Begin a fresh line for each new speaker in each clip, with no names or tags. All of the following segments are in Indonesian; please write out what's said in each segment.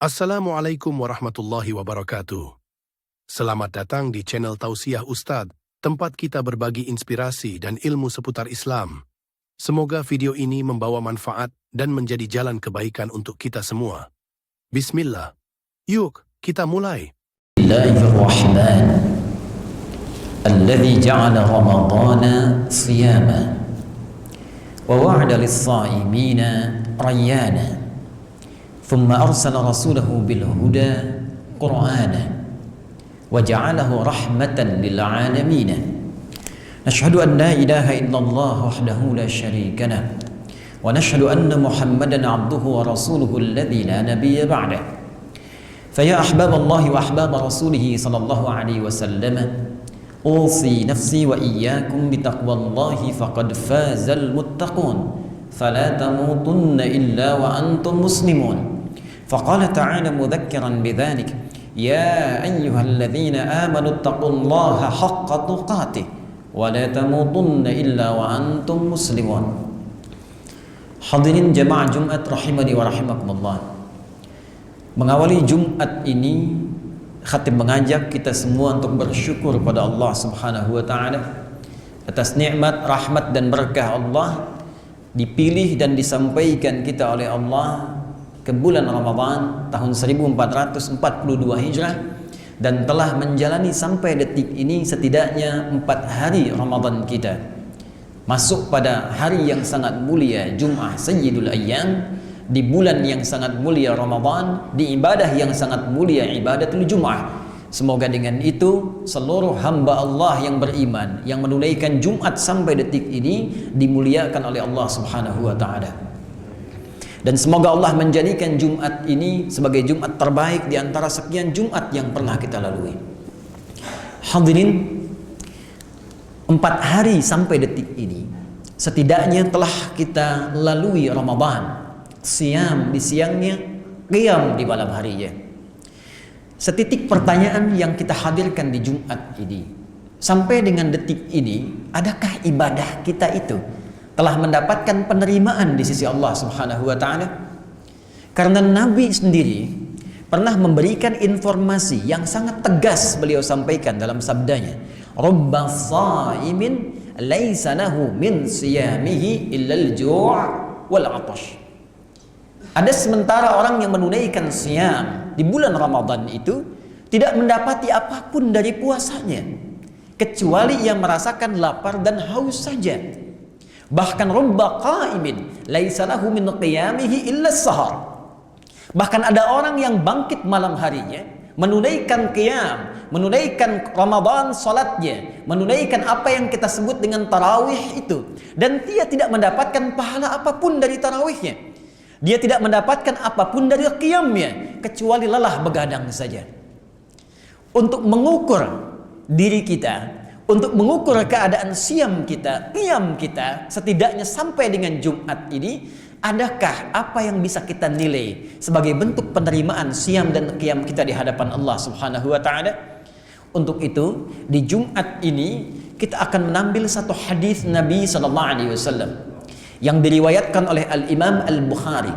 Assalamualaikum warahmatullahi wabarakatuh. Selamat datang di channel Tausiah Ustadz, tempat kita berbagi inspirasi dan ilmu seputar Islam. Semoga video ini membawa manfaat dan menjadi jalan kebaikan untuk kita semua. Bismillah. Yuk, kita mulai.
Bismillahirrahmanirrahim. Alladzi ja'ala Ramadhana siyama wa wa'ada lis-sha'imina rayyana. ثم أرسل رسوله بالهدى قرآنا وجعله رحمة للعالمين. نشهد أن لا إله إلا الله وحده لا شريك له ونشهد أن محمدا عبده ورسوله الذي لا نبي بعده. فيا أحباب الله وأحباب رسوله صلى الله عليه وسلم، أوصي نفسي وإياكم بتقوى الله فقد فاز المتقون فلا تموتن إلا وأنتم مسلمون. فقال تعالى مذكرا بذلك: يا أيها الذين آمنوا اتقوا الله حق تقاته ولا تموتن إلا وأنتم مسلمون. Hadirin jemaah Jumat rahimani wa rahimakumullah. Mengawali Jumat ini, khatib mengajak kita semua untuk bersyukur pada Allah Subhanahu wa taala atas nikmat, rahmat dan berkah Allah, dipilih dan disampaikan kita oleh Allah ke bulan Ramadan tahun 1442 Hijrah dan telah menjalani sampai detik ini setidaknya 4 hari Ramadan kita. Masuk pada hari yang sangat mulia Jum'ah Sayyidul Ayyam, di bulan yang sangat mulia Ramadan, di ibadah yang sangat mulia Ibadatul Jum'ah. Semoga dengan itu seluruh hamba Allah yang beriman yang menunaikan Jumat sampai detik ini dimuliakan oleh Allah Subhanahu wa taala. Dan semoga Allah menjadikan Jumat ini sebagai Jumat terbaik di antara sekian Jumat yang pernah kita lalui. Hadirin, 4 hari sampai detik ini setidaknya telah kita lalui Ramadan. Siam di siangnya, qiyam di malam harinya. Setitik pertanyaan yang kita hadirkan di Jumat ini, sampai dengan detik ini, adakah ibadah kita itu telah mendapatkan penerimaan di sisi Allah Subhanahu wa taala? Karena Nabi sendiri pernah memberikan informasi yang sangat tegas, beliau sampaikan dalam sabdanya, "Rubba shaimin laisa lahu min siyamihi illa al-ju' wal 'atash." Ada sementara orang yang menunaikan siam di bulan Ramadan itu tidak mendapati apapun dari puasanya kecuali ia merasakan lapar dan haus saja. Bahkan rubba qaimin laisa lahu min qiyamihi illa as-sahar. Bahkan ada orang yang bangkit malam harinya, menunaikan qiyam, menunaikan Ramadan salatnya, menunaikan apa yang kita sebut dengan tarawih itu, dan dia tidak mendapatkan pahala apapun dari tarawihnya. Dia tidak mendapatkan apapun dari qiyamnya kecuali lelah begadang saja. Untuk mengukur diri kita, untuk mengukur keadaan siam kita, qiyam kita, setidaknya sampai dengan Jumat ini, adakah apa yang bisa kita nilai sebagai bentuk penerimaan siam dan qiyam kita di hadapan Allah Subhanahu wa taala? Untuk itu, di Jumat ini kita akan mengambil satu hadis Nabi sallallahu alaihi wasallam yang diriwayatkan oleh Al-Imam Al-Bukhari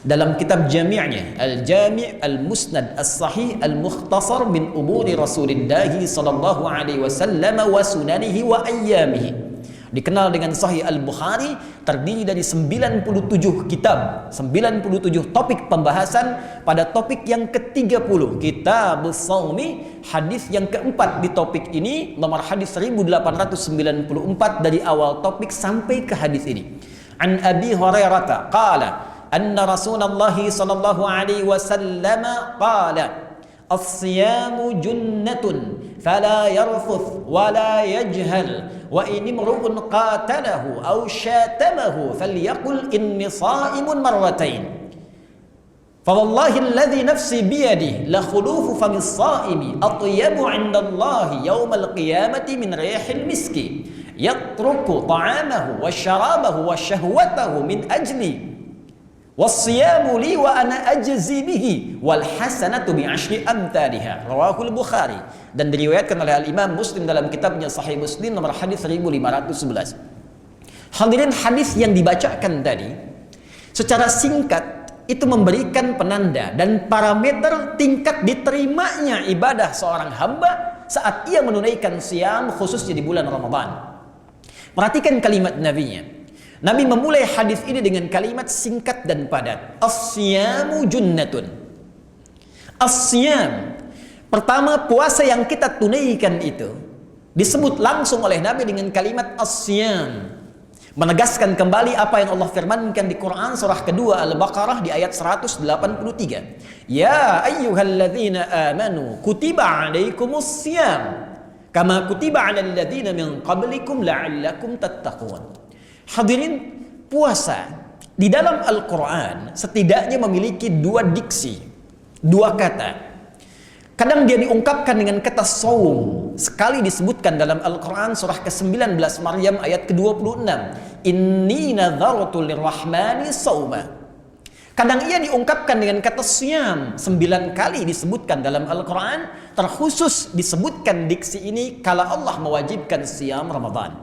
dalam kitab jami'nya, Al-Jami' Al-Musnad As-Sahih Al-Mukhtasar min umuri Rasulillah sallallahu alaihi wasallam wa sunanihi wa ayyamihi. Dikenal dengan Sahih Al-Bukhari, terdiri dari 97 kitab, 97 topik pembahasan. Pada topik yang ke-30, Kitab Shaumi, hadis yang keempat di topik ini, nomor hadis 1894 dari awal topik sampai ke hadis ini. An Abi Hurairah qala anna Rasulullah sallallahu alaihi wasallam qala as-siyamu junnatun fala yarfuth wa la yajhal wa in imru'un qatalahu aw syatamahu falyaqul inni sha'imun marratain. فوالله الذي نفسي بيده لخلوف فم الصائم أطيب عند الله يوم القيامة من ريح المسك يترك طعامه وشرابه وشهوته من أجلي والصيام لي وأنا أجزي به والحسنة بعشر أمثالها رواه البخاري. Dan diriwayatkan oleh Al-Imam Muslim dalam kitabnya Sahih Muslim nomor hadis 1511. Hadirin, hadis yang dibacakan tadi secara singkat itu memberikan penanda dan parameter tingkat diterimanya ibadah seorang hamba saat ia menunaikan siam khususnya di bulan Ramadan. Perhatikan kalimat nabinya. Nabi memulai hadis ini dengan kalimat singkat dan padat. As-siyamu junnatun. As-siyam. Pertama, puasa yang kita tunaikan itu disebut langsung oleh Nabi dengan kalimat as-siyam. Menegaskan kembali apa yang Allah firmankan di Quran surah kedua Al-Baqarah di ayat 183. Ya ayyuhalladzina amanu kutiba alaikumus siyam kama kutiba alal ladzina min qablikum la'allakum tattaqun. Hadirin, puasa di dalam Al-Quran setidaknya memiliki dua diksi, dua kata. Kadang dia diungkapkan dengan kata saum. Sekali disebutkan dalam Al-Quran surah ke-19 Maryam ayat ke-26. Inni nadhartu lirrahmani sauma. Kadang ia diungkapkan dengan kata siyam. 9 kali disebutkan dalam Al-Quran. Terkhusus disebutkan diksi ini kala Allah mewajibkan siyam Ramadan.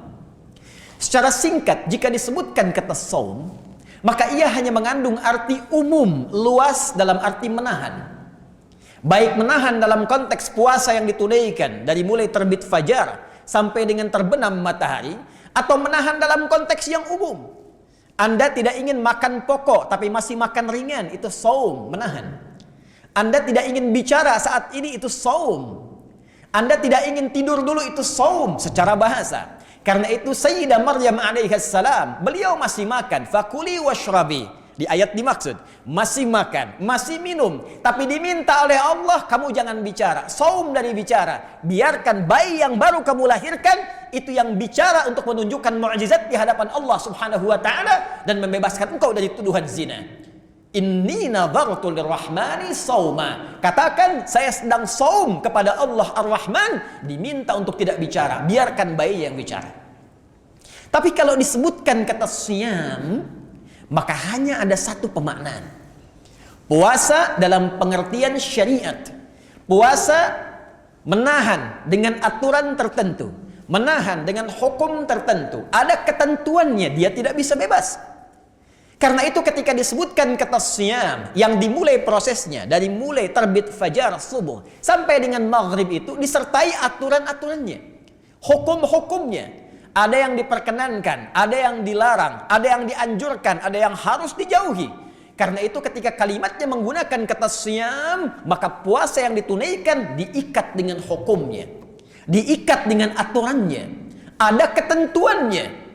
Secara singkat, jika disebutkan kata saum, maka ia hanya mengandung arti umum, luas dalam arti menahan. Baik menahan dalam konteks puasa yang ditunaikan dari mulai terbit fajar sampai dengan terbenam matahari, atau menahan dalam konteks yang umum. Anda tidak ingin makan pokok tapi masih makan ringan, itu saum, menahan. Anda tidak ingin bicara saat ini, itu saum. Anda tidak ingin tidur dulu, itu saum secara bahasa. Karena itu Sayyidah Maryam alaihissalam, beliau masih makan, fakuli washrabi. Di ayat dimaksud, masih makan, masih minum, tapi diminta oleh Allah, kamu jangan bicara. Saum dari bicara. Biarkan bayi yang baru kamu lahirkan, itu yang bicara untuk menunjukkan mukjizat di hadapan Allah subhanahu wa ta'ala, dan membebaskan engkau dari tuduhan zina. Inni nadhartu lirrahmani sauma. Katakan, saya sedang saum kepada Allah Ar-Rahman, diminta untuk tidak bicara. Biarkan bayi yang bicara. Tapi kalau disebutkan kata siyam, maka hanya ada satu pemaknaan. Puasa dalam pengertian syariat. Puasa menahan dengan aturan tertentu, menahan dengan hukum tertentu. Ada ketentuannya, dia tidak bisa bebas. Karena itu ketika disebutkan kata siyam yang dimulai prosesnya dari mulai terbit fajar subuh sampai dengan maghrib itu disertai aturan-aturannya, hukum-hukumnya. Ada yang diperkenankan, ada yang dilarang, ada yang dianjurkan, ada yang harus dijauhi. Karena itu ketika kalimatnya menggunakan kata siyam, maka puasa yang ditunaikan diikat dengan hukumnya, diikat dengan aturannya, ada ketentuannya.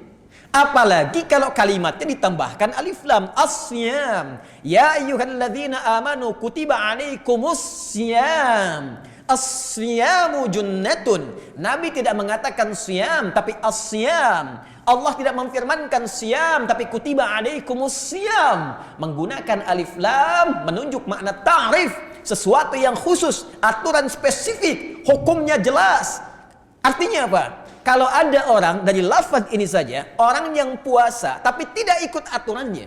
Apalagi kalau kalimatnya ditambahkan alif lam, as-siyam. Ya ayyuhalladzina amanu kutiba alaikumus siyam. As-siyamu junnatun. Nabi tidak mengatakan siyam tapi as-siyam. Allah tidak memfirmankan siyam tapi kutiba alaikumus siyam. Menggunakan alif lam menunjuk makna ta'rif, sesuatu yang khusus, aturan spesifik, hukumnya jelas. Artinya apa? Kalau ada orang dari lafaz ini saja, orang yang puasa tapi tidak ikut aturannya,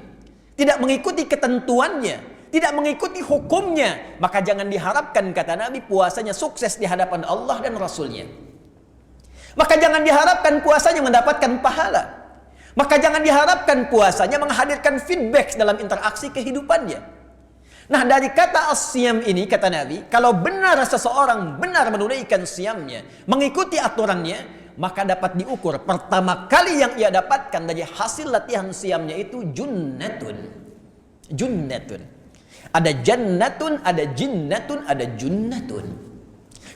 tidak mengikuti ketentuannya, tidak mengikuti hukumnya, maka jangan diharapkan, kata Nabi, puasanya sukses di hadapan Allah dan Rasulnya. Maka jangan diharapkan puasanya mendapatkan pahala. Maka jangan diharapkan puasanya menghadirkan feedback dalam interaksi kehidupannya. Nah, dari kata as-siyam ini, kata Nabi, kalau benar seseorang benar menunaikan siyamnya, mengikuti aturannya, maka dapat diukur pertama kali yang ia dapatkan dari hasil latihan siyamnya itu junnatun. Junnatun. Ada jannatun, ada jinnatun, ada junnatun.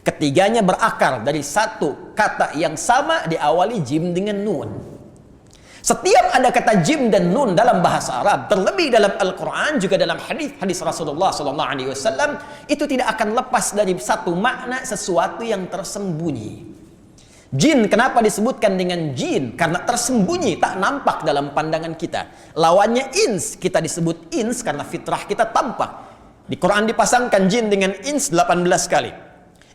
Ketiganya berakar dari satu kata yang sama diawali jim dengan nun. Setiap ada kata jim dan nun dalam bahasa Arab, terlebih dalam Al-Quran juga dalam hadis Rasulullah SAW, itu tidak akan lepas dari satu makna, sesuatu yang tersembunyi. Jin, kenapa disebutkan dengan jin? Karena tersembunyi, tak nampak dalam pandangan kita. Lawannya ins, kita disebut ins karena fitrah kita tampak. Di Quran dipasangkan jin dengan ins 18 kali.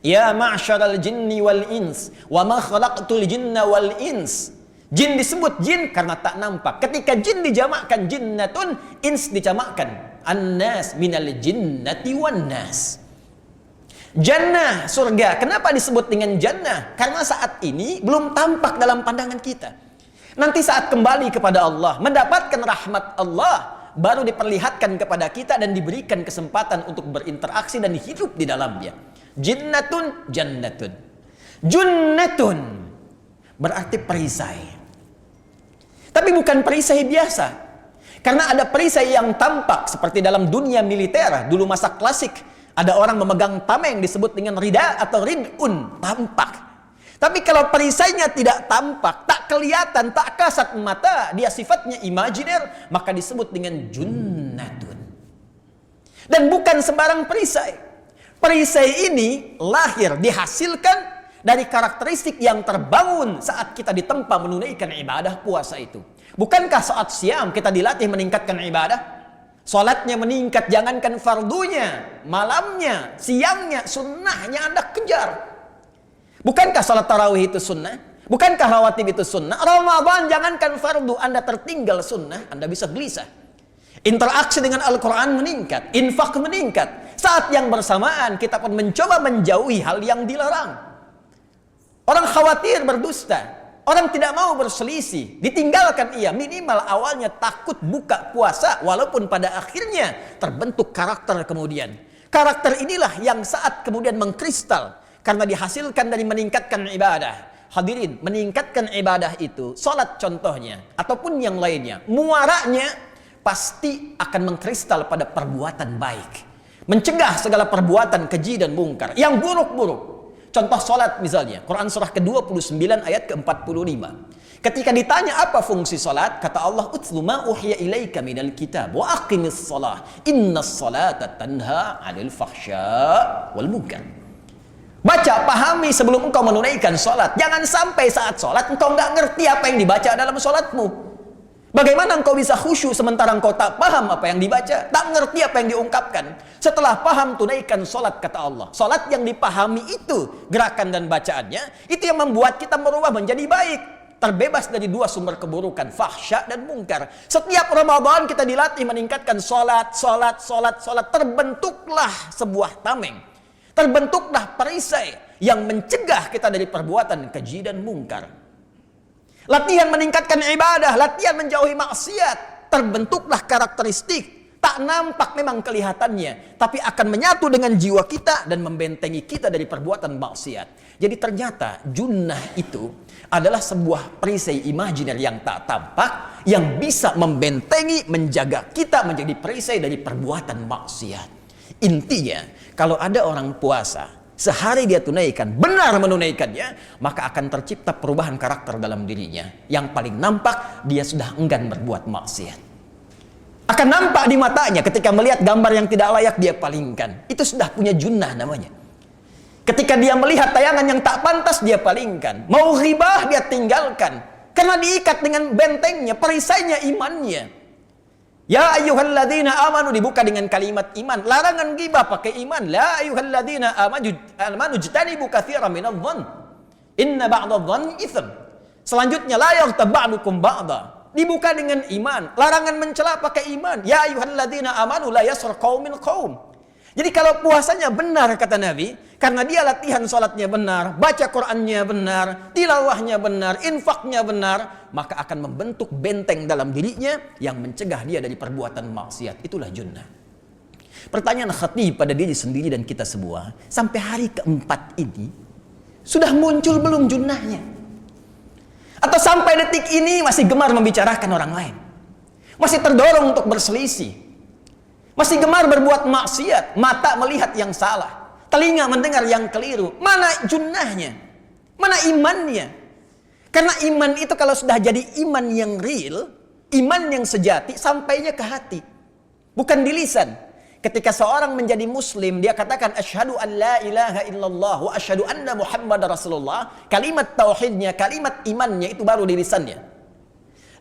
Ya ma'syaral jinni wal ins, wa ma khalaqtul jinna wal ins. Jin disebut jin karena tak nampak. Ketika jin dijamakkan jinnatun, ins dijamakkan annas, minal jinnati wan nas. Jannah, surga. Kenapa disebut dengan jannah? Karena saat ini belum tampak dalam pandangan kita. Nanti saat kembali kepada Allah, mendapatkan rahmat Allah, baru diperlihatkan kepada kita dan diberikan kesempatan untuk berinteraksi dan hidup di dalamnya. Jinnatun, jannatun. Junnatun berarti perisai. Tapi bukan perisai biasa. Karena ada perisai yang tampak seperti dalam dunia militer dulu masa klasik. Ada orang memegang tameng disebut dengan rida atau rid'un, tampak. Tapi kalau perisainya tidak tampak, tak kelihatan, tak kasat mata, dia sifatnya imajiner, maka disebut dengan junnatun. Dan bukan sembarang perisai. Perisai ini lahir, dihasilkan dari karakteristik yang terbangun saat kita ditempa menunaikan ibadah puasa itu. Bukankah saat siam kita dilatih meningkatkan ibadah? Salatnya meningkat, jangankan fardunya, malamnya, siangnya, sunnahnya Anda kejar. Bukankah salat tarawih itu sunnah? Bukankah rawatib itu sunnah? Ramadan jangankan fardu, Anda tertinggal sunnah, Anda bisa gelisah. Interaksi dengan Al-Quran meningkat, infak meningkat. Saat yang bersamaan kita pun mencoba menjauhi hal yang dilarang. Orang khawatir berdusta, orang tidak mau berselisih, ditinggalkan ia. Minimal awalnya takut buka puasa, walaupun pada akhirnya terbentuk karakter kemudian. Karakter inilah yang saat kemudian mengkristal, karena dihasilkan dari meningkatkan ibadah. Hadirin, meningkatkan ibadah itu, salat contohnya, ataupun yang lainnya, muaranya pasti akan mengkristal pada perbuatan baik. Mencegah segala perbuatan keji dan mungkar, yang buruk-buruk. Contoh salat misalnya, Quran surah ke-29 ayat ke-45. Ketika ditanya apa fungsi salat, kata Allah, "Utlu ma uhiya ilaika minal kitab wa aqimis shalah, innas salata tanha 'anil fahsya wal munkar." Baca, pahami sebelum engkau menunaikan sholat. Jangan sampai saat sholat engkau nggak ngerti apa yang dibaca dalam sholatmu. Bagaimana engkau bisa khusyuk sementara engkau tak paham apa yang dibaca, tak ngerti apa yang diungkapkan. Setelah paham, tunaikan sholat, kata Allah. Sholat yang dipahami itu, gerakan dan bacaannya, itu yang membuat kita berubah menjadi baik. Terbebas dari dua sumber keburukan, fahsya dan mungkar. Setiap Ramadan kita dilatih meningkatkan sholat. Terbentuklah sebuah tameng. Terbentuklah perisai yang mencegah kita dari perbuatan keji dan mungkar. Latihan meningkatkan ibadah, latihan menjauhi maksiat. Terbentuklah karakteristik, tak nampak memang kelihatannya, tapi akan menyatu dengan jiwa kita dan membentengi kita dari perbuatan maksiat. Jadi ternyata junnah itu adalah sebuah perisai imajiner yang tak tampak, yang bisa membentengi, menjaga kita menjadi perisai dari perbuatan maksiat. Intinya, kalau ada orang puasa, sehari dia tunaikan, benar menunaikannya, maka akan tercipta perubahan karakter dalam dirinya. Yang paling nampak, dia sudah enggan berbuat maksiat. Akan nampak di matanya ketika melihat gambar yang tidak layak dia palingkan. Itu sudah punya junnah namanya. Ketika dia melihat tayangan yang tak pantas, dia palingkan. Mau ghibah, dia tinggalkan. Karena diikat dengan bentengnya, perisainya imannya. Ya ayyuhalladzina amanu, dibuka dengan kalimat iman. Larangan ghibah pakai iman. La ayyuhalladzina amanu jtanibu katsiran minadh-dhann. Inna ba'dadh-dhanni itsm. Selanjutnya la yaghtab ba'dukum ba'dha. Dibuka dengan iman. Larangan mencela pakai iman. Ya ayyuhalladzina amanu la yaskhar qaumin qaum. Jadi kalau puasanya benar, kata Nabi, karena dia latihan sholatnya benar, baca Qur'annya benar, tilawahnya benar, infaknya benar, maka akan membentuk benteng dalam dirinya yang mencegah dia dari perbuatan maksiat. Itulah junnah. Pertanyaan khatib pada diri sendiri dan kita semua, sampai hari keempat ini, sudah muncul belum junnahnya? Atau sampai detik ini masih gemar membicarakan orang lain? Masih terdorong untuk berselisih? Masih gemar berbuat maksiat, mata melihat yang salah, telinga mendengar yang keliru. Mana junnahnya? Mana imannya? Karena iman itu kalau sudah jadi iman yang real, iman yang sejati, sampainya ke hati, bukan di lisan. Ketika seorang menjadi muslim, dia katakan asyhadu an la ilaha illallah wa asyhadu anna muhammadar rasulullah. Kalimat tauhidnya, kalimat imannya itu baru di lisannya.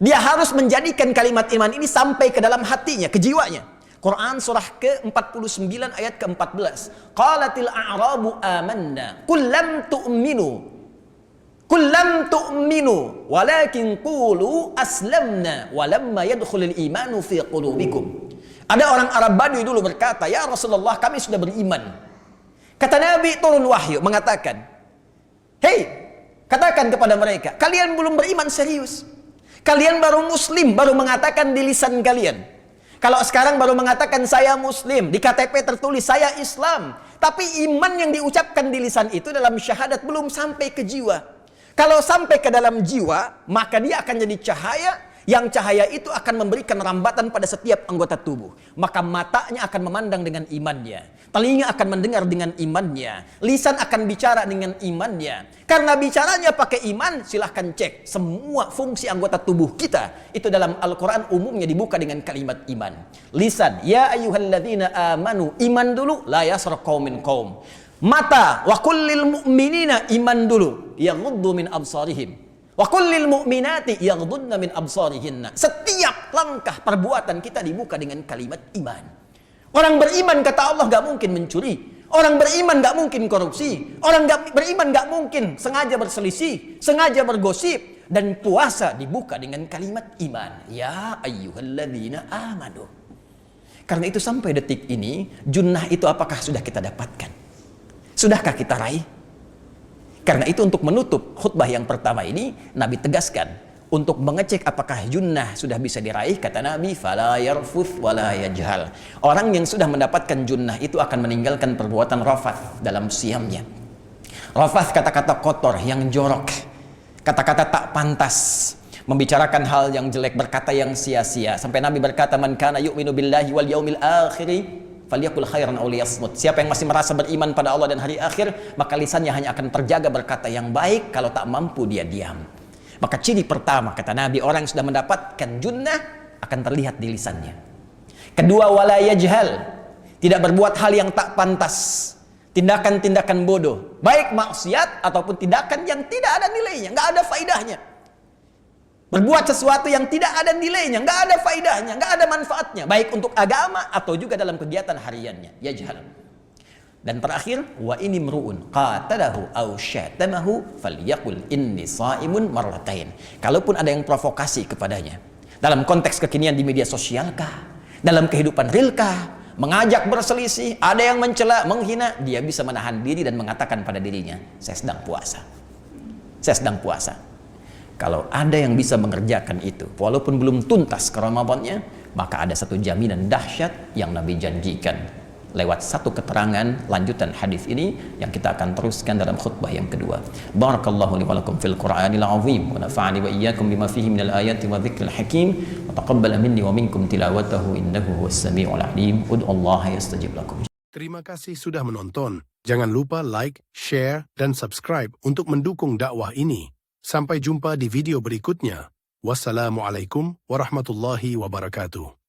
Dia harus menjadikan kalimat iman ini sampai ke dalam hatinya, ke jiwanya. Quran surah ke-49 ayat ke-14. Qalatil a'rabu amanna qul lam tu'minu walakin qulu aslamna walamma yadkhulul imanu fi qulubikum. Ada orang Arab Badui dulu berkata, "Ya Rasulullah, kami sudah beriman." Kata Nabi, turun wahyu mengatakan, "Hei, katakan kepada mereka, kalian belum beriman serius. Kalian baru muslim, baru mengatakan di lisan kalian. Kalau sekarang baru mengatakan saya Muslim, di KTP tertulis saya Islam, tapi iman yang diucapkan di lisan itu dalam syahadat belum sampai ke jiwa. Kalau sampai ke dalam jiwa, maka dia akan jadi cahaya, yang cahaya itu akan memberikan rambatan pada setiap anggota tubuh. Maka matanya akan memandang dengan imannya, telinga akan mendengar dengan imannya, lisan akan bicara dengan imannya. Karena bicaranya pakai iman, silahkan cek semua fungsi anggota tubuh kita. Itu dalam Al-Quran umumnya dibuka dengan kalimat iman. Lisan, ya ayyuhalladzina amanu, iman dulu, la yasraq qaumin qaum. Mata, wa kullil mu'minina, iman dulu, yaghuddu min absarihim. Wa kullil mu'minati yaghdudna min absarihinna. Setiap langkah perbuatan kita dibuka dengan kalimat iman. Orang beriman kata Allah gak mungkin mencuri. Orang beriman gak mungkin korupsi. Orang beriman gak mungkin sengaja berselisih, sengaja bergosip. Dan puasa dibuka dengan kalimat iman. Ya ayyuhalladzina amanu. Karena itu sampai detik ini, junnah itu apakah sudah kita dapatkan? Sudahkah kita raih? Karena itu untuk menutup khutbah yang pertama ini, Nabi tegaskan untuk mengecek apakah junnah sudah bisa diraih. Kata Nabi, fala yarfuth wala yajhal. Orang yang sudah mendapatkan junnah itu akan meninggalkan perbuatan rafath dalam siamnya. Rafath kata-kata kotor yang jorok, kata-kata tak pantas, membicarakan hal yang jelek, berkata yang sia-sia. Sampai Nabi berkata, man kana yu'minu billahi wal yaumil akhiri falyakul khairan aw liyasmut. Siapa yang masih merasa beriman pada Allah dan hari akhir, maka lisannya hanya akan terjaga berkata yang baik, kalau tak mampu dia diam. Maka ciri pertama kata Nabi, orang yang sudah mendapatkan junnah akan terlihat di lisannya. Kedua, wala yajhal, tidak berbuat hal yang tak pantas, tindakan-tindakan bodoh, baik maksiat ataupun tindakan yang tidak ada nilainya, nggak ada faidahnya. Berbuat sesuatu yang tidak ada nilainya, nggak ada faidahnya, nggak ada manfaatnya, baik untuk agama atau juga dalam kegiatan hariannya. Yajhal. Dan terakhir, wa ini mru'un qatalahu aw syatamahu falyaqul inni shaimun marratain. Kalaupun ada yang provokasi kepadanya, dalam konteks kekinian di media sosial kah, dalam kehidupan real kah, mengajak berselisih, ada yang mencela, menghina, dia bisa menahan diri dan mengatakan pada dirinya, saya sedang puasa. Saya sedang puasa. Kalau ada yang bisa mengerjakan itu, walaupun belum tuntas ke Ramadannya, maka ada satu jaminan dahsyat yang Nabi janjikan. Lewat satu keterangan lanjutan hadis ini yang kita akan teruskan dalam khutbah yang kedua. Barakallahu li wa lakum fil Qur'anil azim wa nafa'ani wa iyyakum bima fihi minal ayati wa dzikril hakim wa taqabbal minni wa minkum tilawatahu innahu huwas samiul alim. Ud'ullaha yastajib lakum.
Terima kasih sudah menonton. Jangan lupa like, share, dan subscribe untuk mendukung dakwah ini. Sampai jumpa di video berikutnya. Wassalamualaikum warahmatullahi wabarakatuh.